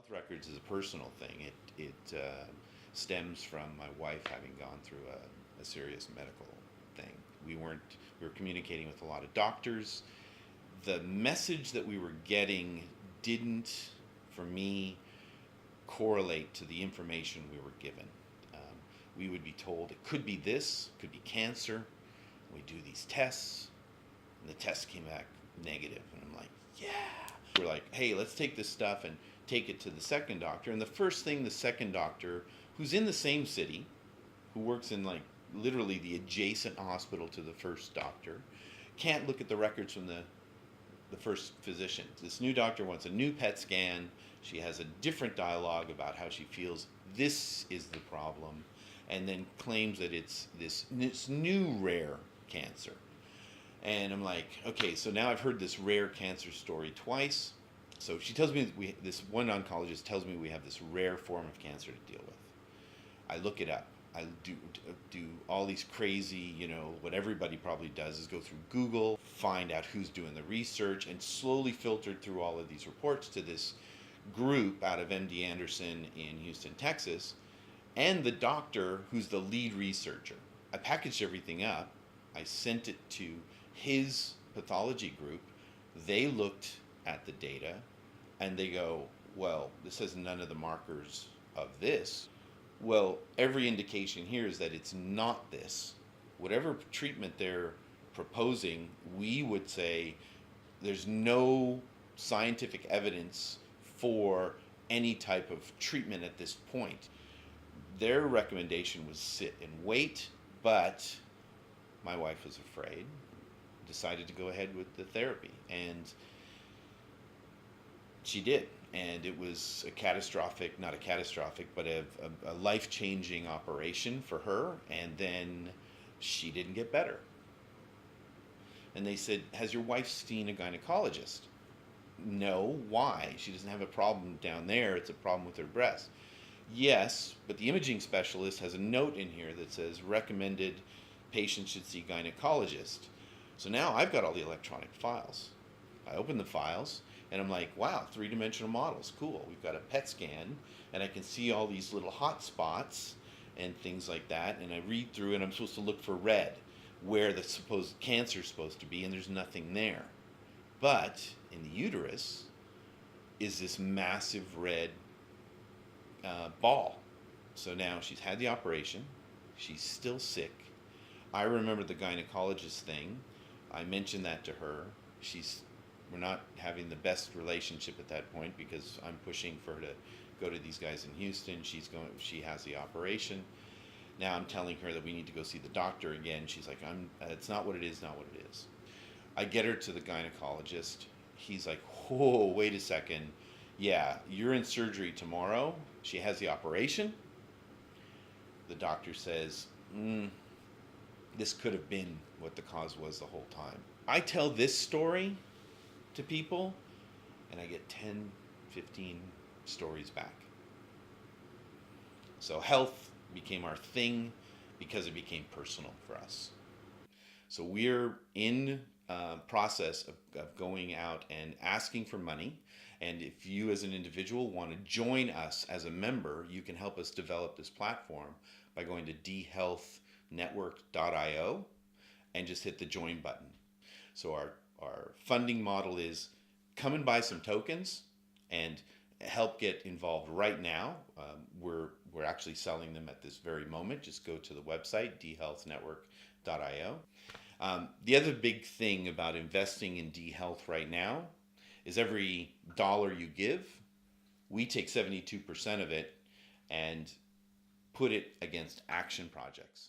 health records is a personal thing. It stems from my wife having gone through a serious medical thing. We were communicating with a lot of doctors. The message that we were getting didn't, for me, correlate to the information we were given. We would be told it could be this, could be cancer. We do these tests, and the tests came back negative. And I'm like, yeah. We're like, hey, let's take this stuff and take it to the second doctor. And the first thing the second doctor, who's in the same city, who works in like literally the adjacent hospital to the first doctor, can't look at the records from the first physician. This new doctor wants a new PET scan. She has a different dialogue about how she feels this is the problem, and then claims that it's this new rare cancer. And I'm like, okay, so now I've heard this rare cancer story twice. So she tells me this one oncologist tells me we have this rare form of cancer to deal with. I look it up. I do all these crazy, what everybody probably does is go through Google, find out who's doing the research, and slowly filtered through all of these reports to this group out of MD Anderson in Houston, Texas, and the doctor who's the lead researcher. I packaged everything up. I sent it to his pathology group. They looked at the data and they go, well, this has none of the markers of this. Well, every indication here is that it's not this. Whatever treatment they're proposing, we would say there's no scientific evidence for any type of treatment at this point. Their recommendation was sit and wait, but my wife was afraid, decided to go ahead with the therapy, and she did. And it was not a catastrophic, but a life-changing operation for her. And then she didn't get better. And they said, has your wife seen a gynecologist? No. Why? She doesn't have a problem down there. It's a problem with her breast. Yes, but the imaging specialist has a note in here that says recommended patients should see gynecologist. So now I've got all the electronic files. I open the files and I'm like, wow, three-dimensional models, cool. We've got a PET scan and I can see all these little hot spots and things like that. And I read through and I'm supposed to look for red, where the supposed cancer is supposed to be, and there's nothing there. But in the uterus is this massive red ball. So now she's had the operation. She's still sick. I remember the gynecologist thing. I mentioned that to her. We're not having the best relationship at that point because I'm pushing for her to go to these guys in Houston. She has the operation. Now I'm telling her that we need to go see the doctor again. She's like, it's not what it is, not what it is. I get her to the gynecologist. He's like, whoa, wait a second. Yeah, you're in surgery tomorrow. She has the operation. The doctor says, this could have been what the cause was the whole time. I tell this story to people and I get 10, 15 stories back. So health became our thing because it became personal for us. So we're in process of going out and asking for money. And if you as an individual want to join us as a member, you can help us develop this platform by going to dHealthNetwork.io and just hit the join button. So our funding model is come and buy some tokens and help get involved right now. We're actually selling them at this very moment. Just go to the website, dHealthNetwork.io. The other big thing about investing in dHealth right now is every dollar you give, we take 72% of it and put it against action projects.